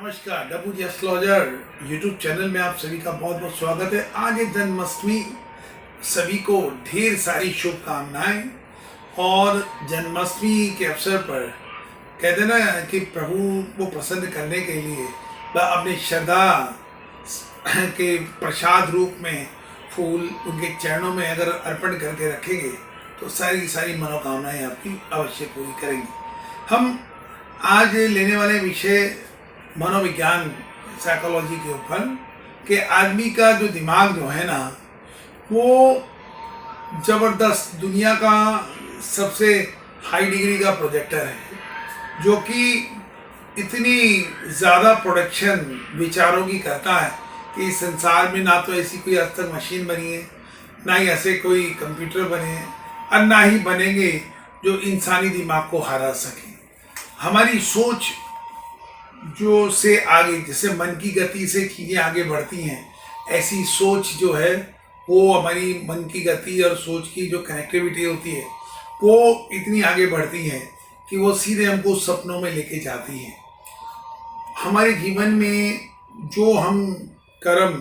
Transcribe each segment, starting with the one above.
नमस्कार, डब्बू जी astrologer YouTube channel में आप सभी का बहुत बहुत स्वागत है। आज है जन्माष्टमी, सभी को ढेर सारी शुभकामनाएं। और जन्माष्टमी के अवसर पर कहते ना कि प्रभु को प्रसन्न करने के लिए वह अपनी श्रद्धा के प्रसाद रूप में फूल उनके चरणों में अगर अर्पण करके रखेंगे तो सारी सारी मनोकामनाएं आपकी अवश्य पूरी करेंगी। हम आज लेने वाले विषय मनोविज्ञान, साइकोलॉजी के ऊपर कि आदमी का जो दिमाग जो है ना, वो ज़बरदस्त दुनिया का सबसे हाई डिग्री का प्रोजेक्टर है, जो कि इतनी ज़्यादा प्रोडक्शन विचारों की करता है कि इस संसार में ना तो ऐसी कोई आज तक मशीन बनी है, ना ही ऐसे कोई कंप्यूटर बने हैं, और ना ही बनेंगे जो इंसानी दिमाग को हरा सके। हमारी सोच जो से आगे, जैसे मन की गति से चीज़ें आगे बढ़ती हैं, ऐसी सोच जो है वो हमारी मन की गति और सोच की जो कनेक्टिविटी होती है वो इतनी आगे बढ़ती है कि वो सीधे हमको सपनों में लेके जाती है। हमारे जीवन में जो हम कर्म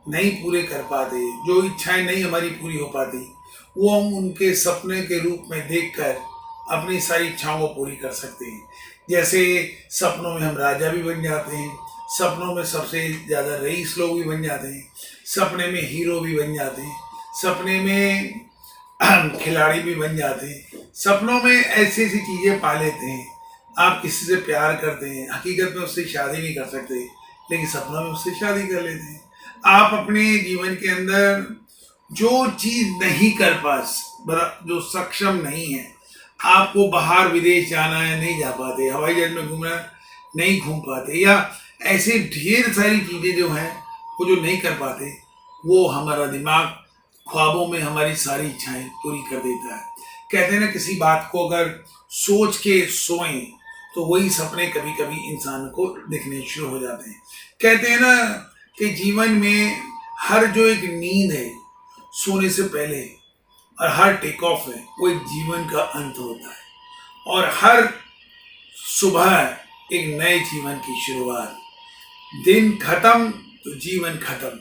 नहीं पूरे कर पाते, जो इच्छाएं नहीं हमारी पूरी हो पाती, वो हम उनके सपने के रूप में देखकर अपनी सारी इच्छाओं को पूरी कर सकते हैं। जैसे सपनों में हम राजा भी बन जाते हैं, सपनों में सबसे ज़्यादा रईस लोग भी बन जाते हैं, सपने में हीरो भी बन जाते हैं, सपने में खिलाड़ी भी बन जाते हैं, सपनों में ऐसी ऐसी चीज़ें पा लेते हैं। आप किसी से प्यार करते हैं, हकीकत में उससे शादी नहीं कर सकते, लेकिन सपनों में उससे शादी कर लेते हैं। आप अपने जीवन के अंदर जो चीज़ नहीं कर पास, जो सक्षम नहीं है, आपको बाहर विदेश जाना है, नहीं जा पाते, हवाई जहाज में घूमना नहीं घूम पाते, या ऐसे ढेर सारी चीज़ें जो हैं वो जो नहीं कर पाते, वो हमारा दिमाग ख्वाबों में हमारी सारी इच्छाएं पूरी कर देता है। कहते हैं ना, किसी बात को अगर सोच के सोएं तो वही सपने कभी कभी इंसान को दिखने शुरू हो जाते हैं। कहते हैं ना कि जीवन में हर जो एक नींद है सोने से पहले, और हर टेक ऑफ है वो एक जीवन का अंत होता है, और हर सुबह एक नए जीवन की शुरुआत। दिन खत्म तो जीवन खत्म।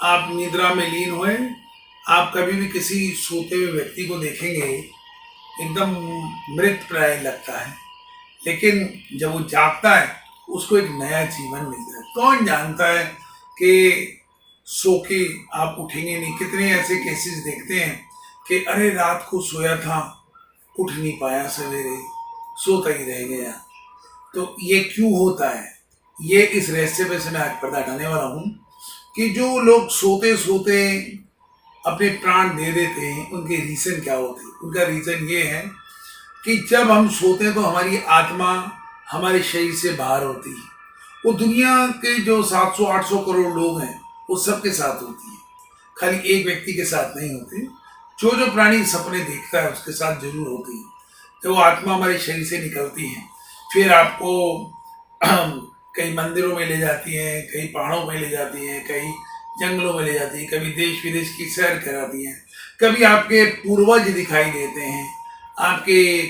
आप निद्रा में लीन हुए, आप कभी भी किसी सोते हुए व्यक्ति को देखेंगे एकदम मृत प्राय लगता है, लेकिन जब वो जागता है उसको एक नया जीवन मिलता है। कौन जानता है कि सो के आप उठेंगे नहीं। कितने ऐसे केसेस देखते हैं कि अरे रात को सोया था, उठ नहीं पाया, सवेरे सोता ही रह गया। तो ये क्यों होता है, ये इस रहस्य पे से मैं आज पर्दा हटाने वाला हूँ कि जो लोग सोते सोते अपने प्राण दे देते हैं, उनके रीज़न क्या होते हैं। उनका रीज़न ये है कि जब हम सोते हैं तो हमारी आत्मा हमारे शरीर से बाहर होती है। वो दुनिया के जो 700-800 करोड़ लोग हैं वो सबके साथ होती है, खाली एक व्यक्ति के साथ नहीं होते। जो प्राणी सपने देखता है उसके साथ जरूर होती है। तो वो आत्मा हमारे शरीर से निकलती है, फिर आपको कई मंदिरों में ले जाती हैं, कई पहाड़ों में ले जाती हैं, कई जंगलों में ले जाती हैं, कभी देश विदेश की सैर कराती हैं, कभी आपके पूर्वज दिखाई देते हैं, आपके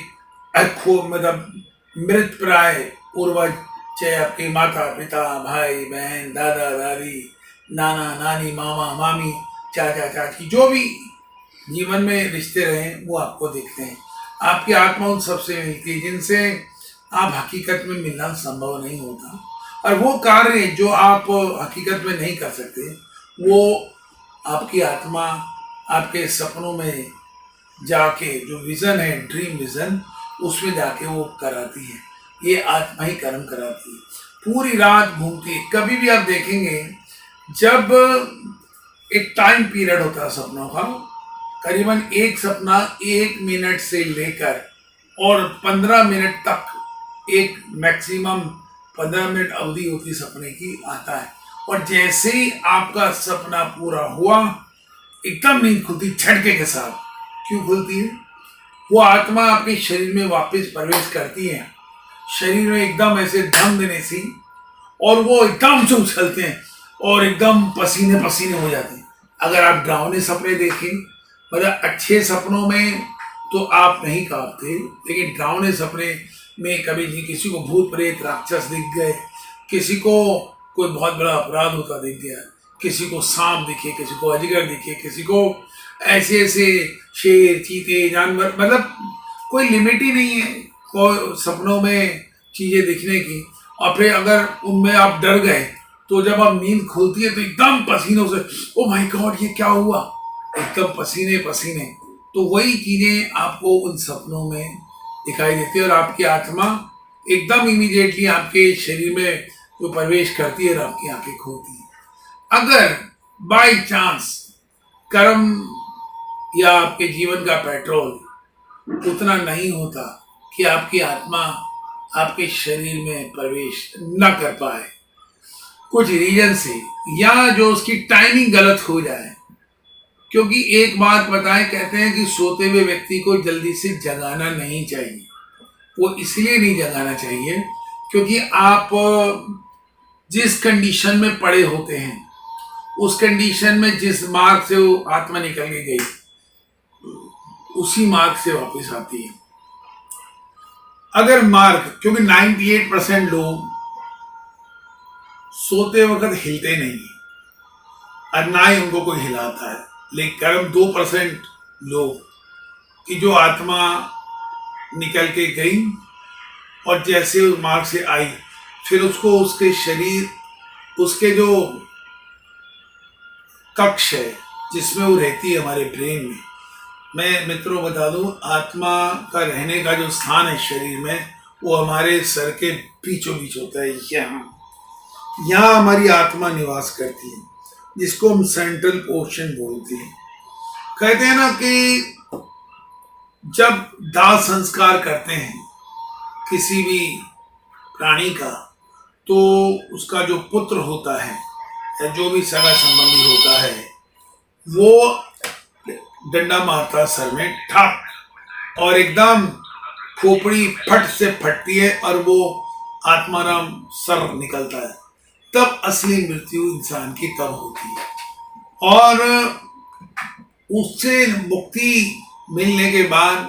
मतलब मृत प्राय पूर्वज, चाहे आपके माता पिता, भाई बहन, दादा दादी, नाना नानी, मामा मामी, चाचा चाची, जो भी जीवन में रिश्ते रहे वो आपको दिखते हैं। आपकी आत्मा उन सबसे मिलती है जिनसे आप हकीकत में मिलना संभव नहीं होता, और वो कार्य जो आप हकीकत में नहीं कर सकते वो आपकी आत्मा आपके सपनों में जाके, जो विज़न है, ड्रीम विज़न, उसमें जाके वो कराती है। ये आत्मा ही कर्म कराती है, पूरी रात घूमती है। कभी भी आप देखेंगे जब एक टाइम पीरियड होता है सपनों का, करीबन एक सपना 1 मिनट से लेकर और 15 मिनट तक, एक मैक्सिमम 15 मिनट अवधि होती सपने की, आता है। और जैसे ही आपका सपना पूरा हुआ, एकदम नींद खुलती झटके के साथ। क्यों खुलती है? वो आत्मा आपके शरीर में वापस प्रवेश करती है, शरीर में एकदम ऐसे दम देने से, और वो एकदम से उछलते हैं और एकदम पसीने पसीने हो जाते हैं। अगर आप डरावने सपने देखें, मतलब अच्छे सपनों में तो आप नहीं कांपते, लेकिन डरावने सपने में कभी किसी को भूत प्रेत राक्षस दिख गए, किसी को कोई बहुत बड़ा अपराध होता दिख गया, किसी को सांप दिखे, किसी को अजगर दिखे, किसी को ऐसे ऐसे शेर, चीते, जानवर, मतलब कोई लिमिट ही नहीं है कोई सपनों में चीजें दिखने की। और फिर अगर उनमें आप डर गए तो जब आप नींद खुलती है तो एकदम पसीनों से, ओ माय गॉड ये क्या हुआ, एकदम पसीने पसीने। तो वही चीजें आपको उन सपनों में दिखाई देती है और आपकी आत्मा एकदम इमीडिएटली आपके शरीर में वो प्रवेश करती है और आपकी आंखें खोलती है। अगर बाय चांस कर्म या आपके जीवन का पेट्रोल उतना नहीं होता कि आपकी आत्मा आपके शरीर में प्रवेश न कर पाए कुछ रीजन से, या जो उसकी टाइमिंग गलत हो जाए, क्योंकि एक बात बताएं, कहते हैं कि सोते हुए व्यक्ति को जल्दी से जगाना नहीं चाहिए। वो इसलिए नहीं जगाना चाहिए क्योंकि आप जिस कंडीशन में पड़े होते हैं, उस कंडीशन में जिस मार्ग से वो आत्मा निकल के गई उसी मार्ग से वापस आती है। अगर मार्ग, क्योंकि 98% लोग सोते वक्त हिलते नहीं और ना ही उनको कोई हिलाता है, लेकिन कर्म 2% लोग की जो आत्मा निकल के गई और जैसे उस मार्ग से आई फिर उसको उसके शरीर, उसके जो कक्ष है जिसमें वो रहती है हमारे ब्रेन में, मैं मित्रों बता दूं, आत्मा का रहने का जो स्थान है शरीर में वो हमारे सर के बीचों बीच होता है। यहाँ हमारी आत्मा निवास करती है, जिसको हम सेंट्रल पोर्शन बोलते हैं। कहते हैं ना कि जब दाह संस्कार करते हैं किसी भी प्राणी का, तो उसका जो पुत्र होता है या जो भी सगा संबंधी होता है वो डंडा मारता सर में ठाक, और एकदम खोपड़ी फट से फटती है और वो आत्माराम सर निकलता है। तब असली मृत्यु इंसान की तब होती है और उससे मुक्ति मिलने के बाद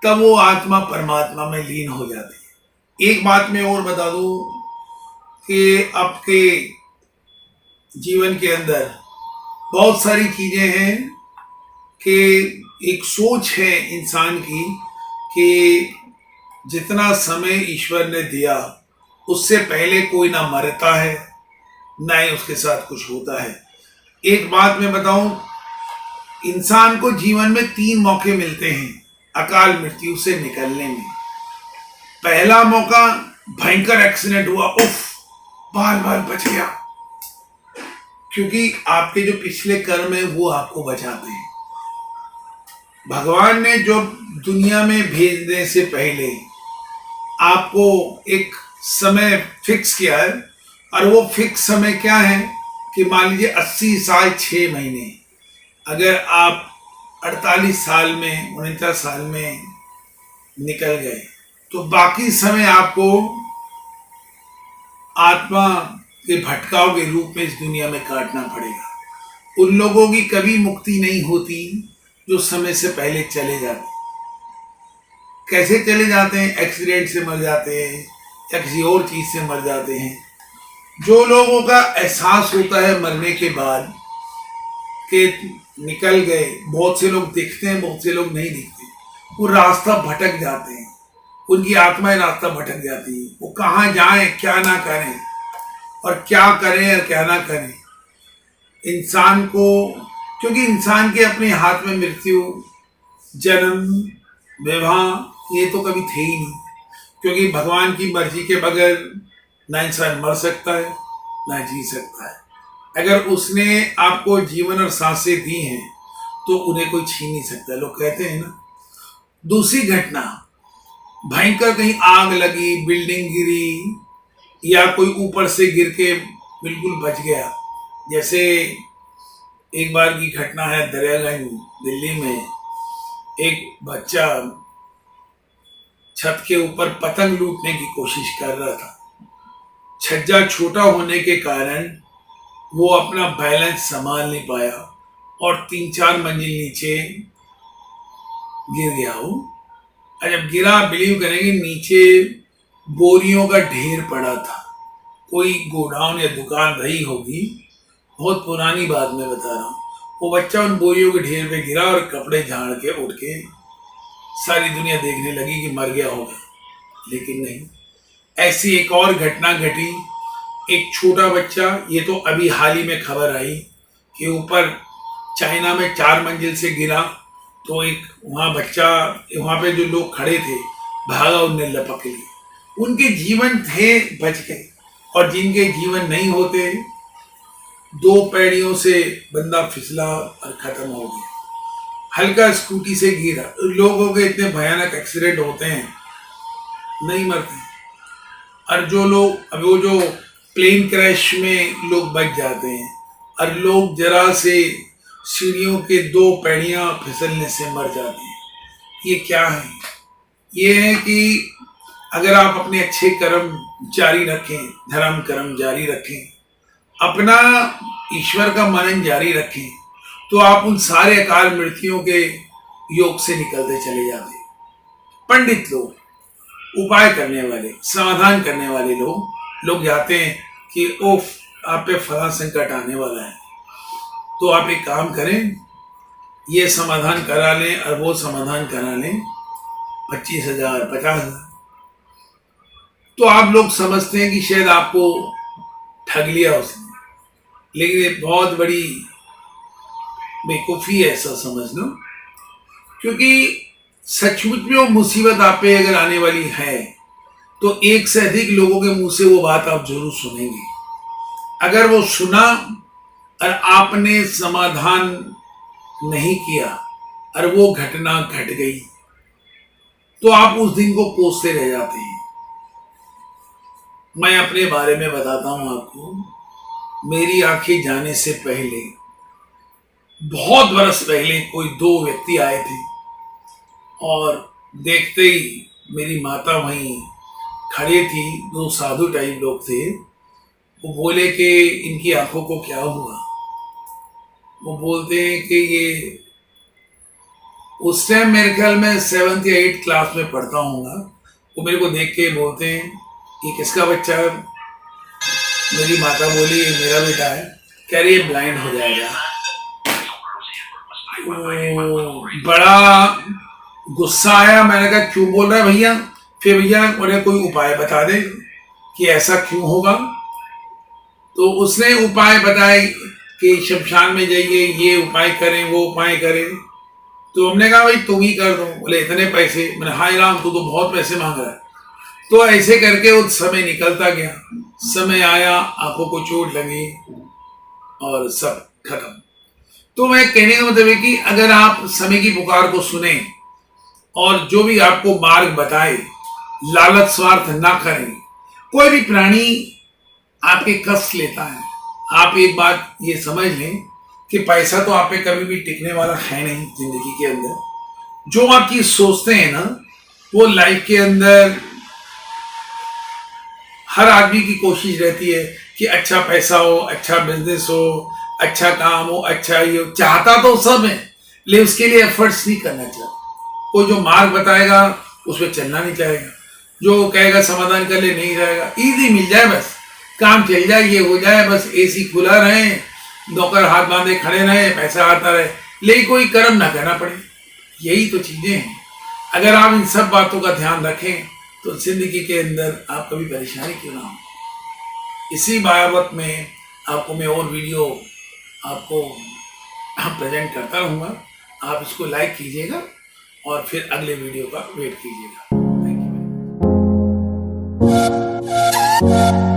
तब वो आत्मा परमात्मा में लीन हो जाती है। एक बात मैं और बता दूं कि आपके जीवन के अंदर बहुत सारी चीजें हैं कि एक सोच है इंसान की कि जितना समय ईश्वर ने दिया उससे पहले कोई ना मरता है ना ही उसके साथ कुछ होता है। एक बात मैं बताऊं, इंसान को जीवन में 3 मौके मिलते हैं अकाल मृत्यु से निकलने में। पहला मौका, भयंकर एक्सीडेंट हुआ, उफ, बाल बाल बच गया, क्योंकि आपके जो पिछले कर्म है वो आपको बचाते हैं। भगवान ने जो दुनिया में भेजने से पहले आपको एक समय फिक्स किया है, और वो फिक्स समय क्या है कि मान लीजिए 80 साल 6 महीने, अगर आप 48 साल में 49 साल में निकल गए तो बाकी समय आपको आत्मा के भटकाव के रूप में इस दुनिया में काटना पड़ेगा। उन लोगों की कभी मुक्ति नहीं होती जो समय से पहले चले जाते। कैसे चले जाते हैं? एक्सीडेंट से मर जाते हैं या किसी और चीज से मर जाते हैं। जो लोगों का एहसास होता है मरने के बाद कि निकल गए, बहुत से लोग दिखते हैं, बहुत से लोग नहीं दिखते, वो रास्ता भटक जाते हैं, उनकी आत्माएं रास्ता भटक जाती है। वो कहाँ जाएं, क्या ना करें, और क्या करें और क्या ना करें। इंसान को, क्योंकि इंसान के अपने हाथ में मृत्यु, जन्म, विवाह ये तो कभी थे ही नहीं, क्योंकि भगवान की मर्जी के बगैर ना इंसान मर सकता है ना जी सकता है। अगर उसने आपको जीवन और सांसें दी हैं तो उन्हें कोई छीन नहीं सकता। लोग कहते हैं ना। दूसरी घटना, भयंकर कहीं आग लगी, बिल्डिंग गिरी, या कोई ऊपर से गिर के बिल्कुल बच गया। जैसे एक बार की घटना है दरियागंज दिल्ली में, एक बच्चा छत के ऊपर पतंग लूटने की कोशिश कर रहा था। छज्जा छोटा होने के कारण वो अपना बैलेंस संभाल नहीं पाया और 3-4 मंजिल नीचे गिर गया वो। और जब गिरा, बिलीव करेंगे, नीचे बोरियों का ढेर पड़ा था, कोई गोडाउन या दुकान रही होगी, बहुत पुरानी बात मैं बता रहा हूँ। वो बच्चा उन बोरियों के ढेर पे गिरा और कपड़े झाड़ के उठ के सारी दुनिया देखने लगी कि मर गया होगा, लेकिन नहीं। ऐसी एक और घटना घटी। एक छोटा बच्चा, ये तो अभी हाल ही में खबर आई कि ऊपर चाइना में 4 मंजिल से गिरा, तो एक वहाँ बच्चा, वहाँ पे जो लोग खड़े थे, भागा, उनने लपक लिए। उनके जीवन थे, बच गए। और जिनके जीवन नहीं होते, 2 पैड़ियों से बंदा फिसला और खत्म हो गया। हल्का स्कूटी से गिरा। लोगों के इतने भयानक एक्सीडेंट होते हैं, नहीं मरते। और जो लोग, अब वो जो प्लेन क्रैश में लोग बच जाते हैं, और लोग जरा से सीढ़ियों के 2 पैड़ियां फिसलने से मर जाते हैं। ये क्या है? ये है कि अगर आप अपने अच्छे कर्म जारी रखें, धर्म कर्म जारी रखें, अपना ईश्वर का मनन जारी रखें, तो आप उन सारे अकाल मृत्युओं के योग से निकलते चले जाते। पंडित लोग, उपाय करने वाले, समाधान करने वाले लोग जाते हैं कि ओफ, आप पे फला संकट आने वाला है, तो आप एक काम करें, ये समाधान करा लें और वो समाधान करा लें, 25,000, 50,000। तो आप लोग समझते हैं कि शायद आपको ठग लिया उसने, लेकिन ये बहुत बड़ी बेवकूफ़ी है ऐसा समझना। क्योंकि सचमुच में वो मुसीबत आप पे अगर आने वाली है, तो एक से अधिक लोगों के मुंह से वो बात आप जरूर सुनेंगे। अगर वो सुना और आपने समाधान नहीं किया और वो घटना घट गई, तो आप उस दिन को कोसते रह जाते हैं। मैं अपने बारे में बताता हूं आपको। मेरी आंखें जाने से पहले, बहुत बरस पहले, कोई 2 व्यक्ति आए थे, और देखते ही मेरी माता वहीं खड़े थी। 2 साधु टाइप लोग थे। वो बोले कि इनकी आंखों को क्या हुआ। वो बोलते हैं कि ये, उस टाइम मेरे ख्याल में 7th या 8th क्लास में पढ़ता हूँगा। वो मेरे को देख के बोलते हैं, ये किसका बच्चा है? मेरी माता बोली, ये मेरा बेटा है। कह रही है ब्लाइंड हो जाएगा। बड़ा गुस्सा आया। मैंने कहा क्यों बोल रहा है भैया? फिर भैया बोले कोई उपाय बता दे कि ऐसा क्यों होगा। तो उसने उपाय बताए कि शमशान में जाइए, ये उपाय करें, वो उपाय करें। तो हमने कहा भाई तुम ही कर दो। बोले इतने पैसे? मैंने हाय राम, तू तो बहुत पैसे मांग रहा है। तो ऐसे करके वो समय निकलता गया। समय आया, आंखों को चोट लगी और सब खत्म। तो मैं कहने का मतलब है कि अगर आप समय की पुकार को सुने और जो भी आपको मार्ग बताए, लालच स्वार्थ ना करें। कोई भी प्राणी आपके कष्ट लेता है। आप एक बात ये समझ लें कि पैसा तो आप पे कभी भी टिकने वाला है नहीं जिंदगी के अंदर। जो आप चीज सोचते हैं ना, वो लाइफ के अंदर हर आदमी की कोशिश रहती है कि अच्छा पैसा हो, अच्छा बिजनेस हो, अच्छा काम हो, अच्छा ये हो। चाहता तो सब है, लेकिन उसके लिए एफर्ट्स नहीं करना चाहता। कोई जो मार्ग बताएगा उस पर चलना नहीं चाहेगा। जो कहेगा समाधान कर ले, नहीं जाएगा। इजी मिल जाए, बस काम चल जाए, ये हो जाए, बस एसी खुला रहे, नौकर हाथ बांधे खड़े रहे, पैसा आता रहे, लेकिन कोई कर्म ना करना पड़े। यही तो चीजें हैं। अगर आप इन सब बातों का ध्यान रखें, तो जिंदगी के अंदर आप कभी परेशानी क्यों ना हो। इसी बाबत में आपको मैं और वीडियो आपको प्रेजेंट करता रहूँगा। आप इसको लाइक कीजिएगा और फिर अगले वीडियो का वेट कीजिएगा। Thank you.